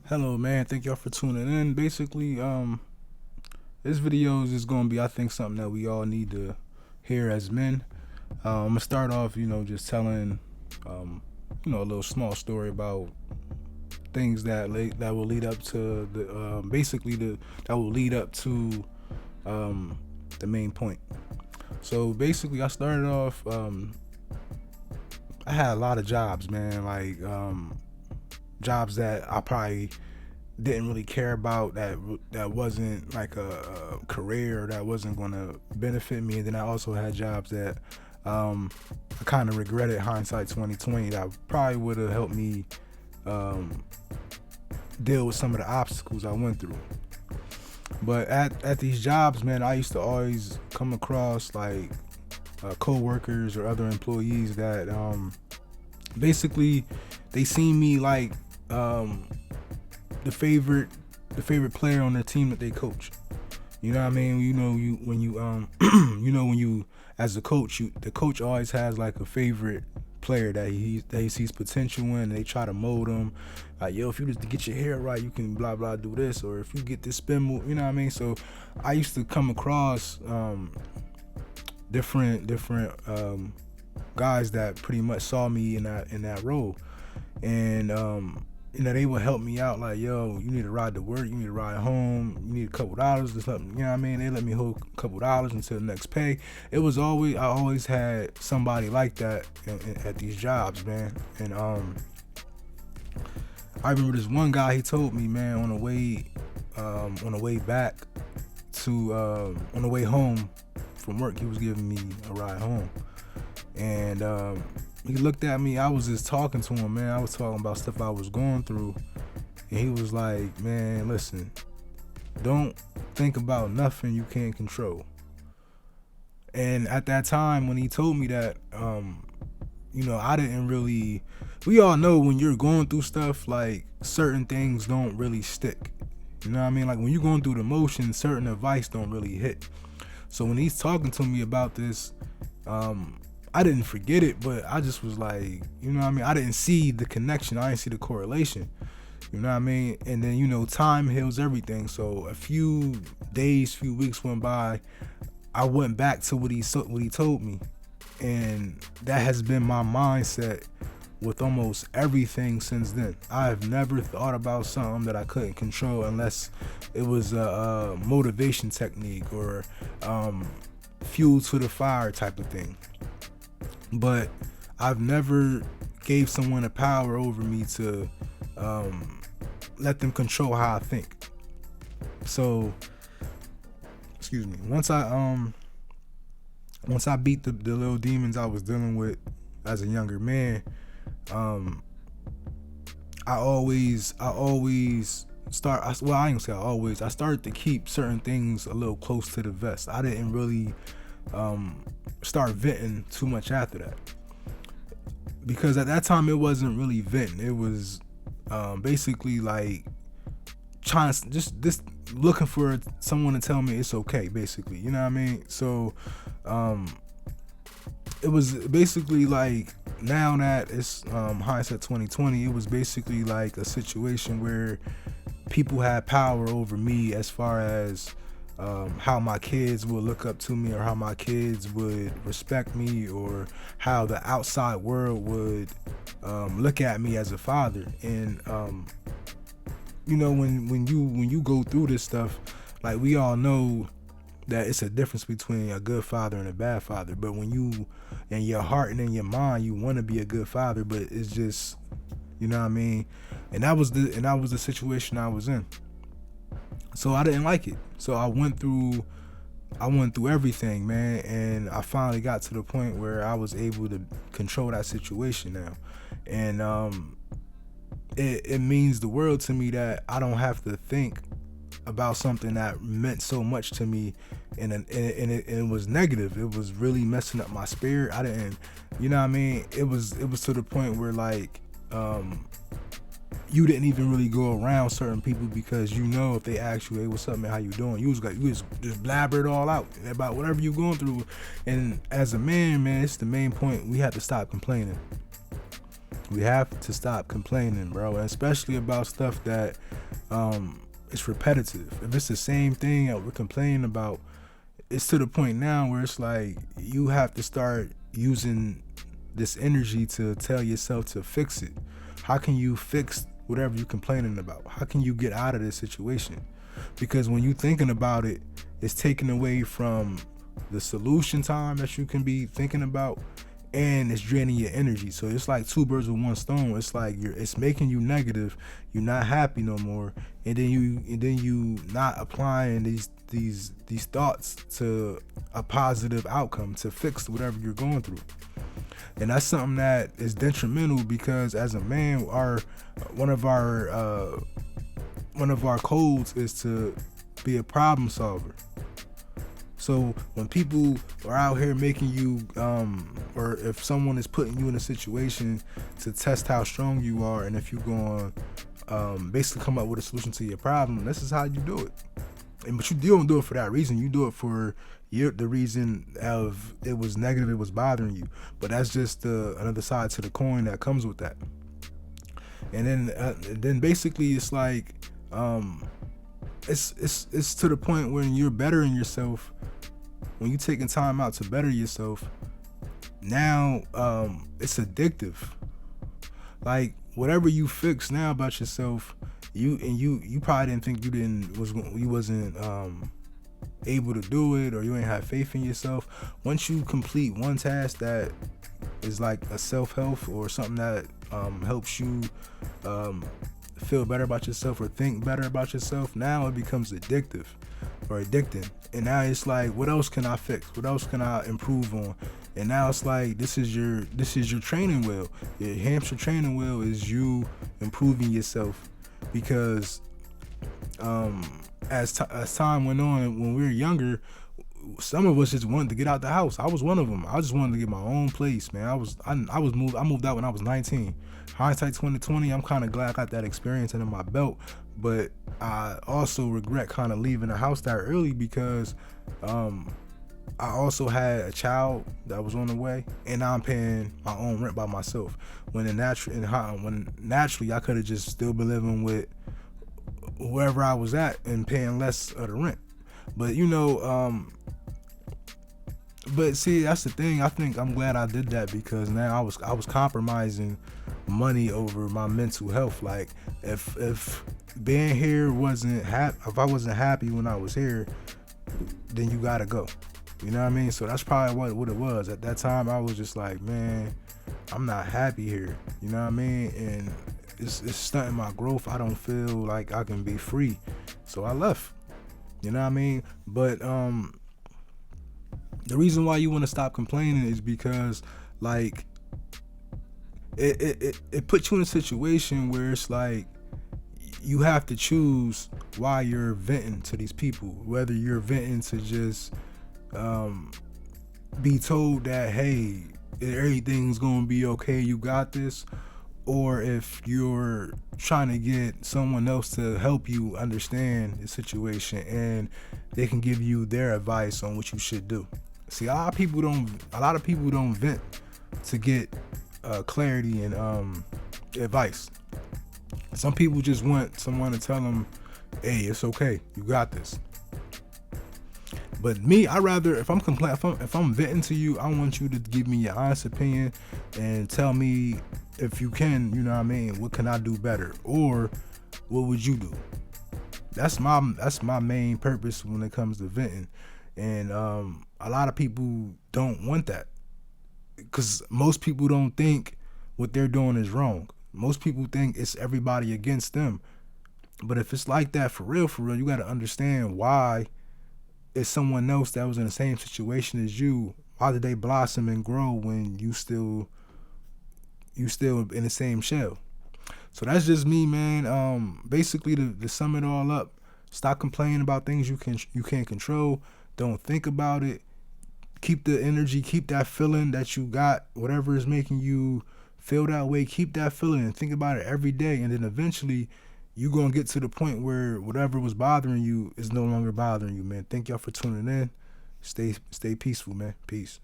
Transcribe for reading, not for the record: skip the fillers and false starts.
Hello, man. Thank y'all for tuning in. Basically, this video is just gonna be, I think, something that we all need to hear as men. I'm gonna start off, just telling, a little small story about things that will lead up to the that will lead up to um, the main point. So basically, I started off. I had a lot of jobs, man. Like jobs that I probably didn't really care about, that wasn't like a career that wasn't going to benefit me. And then I also had jobs that I kind of regretted, hindsight 2020, that probably would have helped me um, deal with some of the obstacles I went through. But at these jobs, man, I used to always come across like co-workers or other employees that basically they seen me like um, the favorite the favorite player on the team that they coach. You know what I mean? You when you when you, as a coach, the coach always has like a favorite player that he sees potential in. And they try to mold them. Like, yo, if you just get your hair right, you can blah blah do this, or if you get this spin move, you know what I mean? So I used to come across different guys that pretty much saw me in that role. And they would help me out, like, yo, you need to ride to work, you need to ride home, you need a couple dollars or something. You know what I mean? They let me hold a couple dollars until the next pay. I always had somebody like that at these jobs, man. And I remember this one guy. He told me, man, on the way back to on the way home from work, he was giving me a ride home. And he looked at me. I was just talking to him, man. I was talking about stuff I was going through. And he was like, man, listen, don't think about nothing you can't control. And at that time when he told me that, I didn't really, we all know when you're going through stuff, like, certain things don't really stick. You know what I mean? Like, when you're going through the motions, certain advice don't really hit. So when he's talking to me about this, I didn't forget it, but I just was like, you know what I mean? I didn't see the connection. I didn't see the correlation. You know what I mean? And then, time heals everything. So a few days, few weeks went by. I went back to what he told me. And that has been my mindset with almost everything since then. I have never thought about something that I couldn't control unless it was a motivation technique or fuel to the fire type of thing. But I've never gave someone a power over me to let them control how I think. So, excuse me. Once I beat the little demons I was dealing with as a younger man, I always start. Well, I ain't gonna say I always. I started to keep certain things a little close to the vest. I didn't really start venting too much after that, because at that time it wasn't really venting. It was basically like trying to just looking for someone to tell me it's okay, basically. You know what I mean? So it was basically like, now that it's hindsight 2020, it was basically like a situation where people had power over me as far as how my kids would look up to me, or how my kids would respect me, or how the outside world would look at me as a father. And when you go through this stuff, like, we all know that it's a difference between a good father and a bad father. But when you, in your heart and in your mind, you want to be a good father, but it's just, you know what I mean? And that was the situation I was in. So I didn't like it. So I went through everything, man, and I finally got to the point where I was able to control that situation now. And it means the world to me that I don't have to think about something that meant so much to me, and it was negative. It was really messing up my spirit. I didn't, you know what I mean? It was to the point where, like, you didn't even really go around certain people, because if they ask you, hey, what's up, man, how you doing, you was just blabber it all out about whatever you're going through. And as a man, it's the main point, we have to stop complaining. We have to stop complaining, bro, and especially about stuff that it's repetitive. If it's the same thing that we're complaining about, it's to the point now where it's like you have to start using this energy to tell yourself to fix it. How can you fix whatever you're complaining about? How can you get out of this situation? Because when you're thinking about it, it's taken away from the solution time that you can be thinking about, and it's draining your energy. So it's like two birds with one stone. It's like it's making you negative. You're not happy no more, and then you not applying these thoughts to a positive outcome to fix whatever you're going through. And that's something that is detrimental, because as a man, one of our codes is to be a problem solver. So when people are out here making you, or if someone is putting you in a situation to test how strong you are, and if you're going basically come up with a solution to your problem, this is how you do it. But you don't do it for that reason. You do it for the reason of it was negative, it was bothering you. But that's just another side to the coin that comes with that. And then basically it's like it's to the point when you're bettering yourself, when you're taking time out to better yourself. Now it's addictive. Like whatever you fix now about yourself, you probably didn't think you wasn't able to do it, or you ain't have faith in yourself. Once you complete one task that is like a self-help or something that helps you feel better about yourself or think better about yourself, now it becomes addictive or addicting. And now it's like, what else can I fix? What else can I improve on? And now it's like, this is your training wheel. Your hamster training wheel is you improving yourself. Because as time went on, when we were younger, some of us just wanted to get out the house. I was one of them. I just wanted to get my own place, man. I moved out when I was 19. Hindsight 2020, I'm kind of glad I got that experience under my belt, but I also regret kind of leaving the house that early, because I also had a child that was on the way, and now I'm paying my own rent by myself. When naturally I could have just still been living with wherever I was at and paying less of the rent. But but see, that's the thing. I think I'm glad I did that, because now I was compromising money over my mental health. Like if being here if I wasn't happy when I was here, then you gotta go. You know what I mean? So that's probably what it was. At that time, I was just like, man, I'm not happy here. You know what I mean? And it's stunting my growth. I don't feel like I can be free. So I left. You know what I mean? But the reason why you want to stop complaining is because, like, it puts you in a situation where it's like you have to choose why you're venting to these people. Whether you're venting to just be told that, hey, everything's gonna be okay, you got this, or if you're trying to get someone else to help you understand the situation and they can give you their advice on what you should do. See, a lot of people don't vent to get clarity and advice. Some people just want someone to tell them, hey, it's okay, you got this. But me, I rather, if I'm venting to you, I want you to give me your honest opinion and tell me, if you can, you know what I mean, what can I do better, or what would you do? That's my main purpose when it comes to venting. And a lot of people don't want that, because most people don't think what they're doing is wrong. Most people think it's everybody against them. But if it's like that for real, you got to understand why it's someone else that was in the same situation as you. Why did they blossom and grow when you still in the same shell? So that's just me, man. Basically, to sum it all up, stop complaining about things you can't control. Don't think about it. Keep the energy, keep that feeling that you got, whatever is making you feel that way, keep that feeling and think about it every day. And then eventually you're going to get to the point where whatever was bothering you is no longer bothering you, man. Thank y'all for tuning in. Stay peaceful, man. Peace.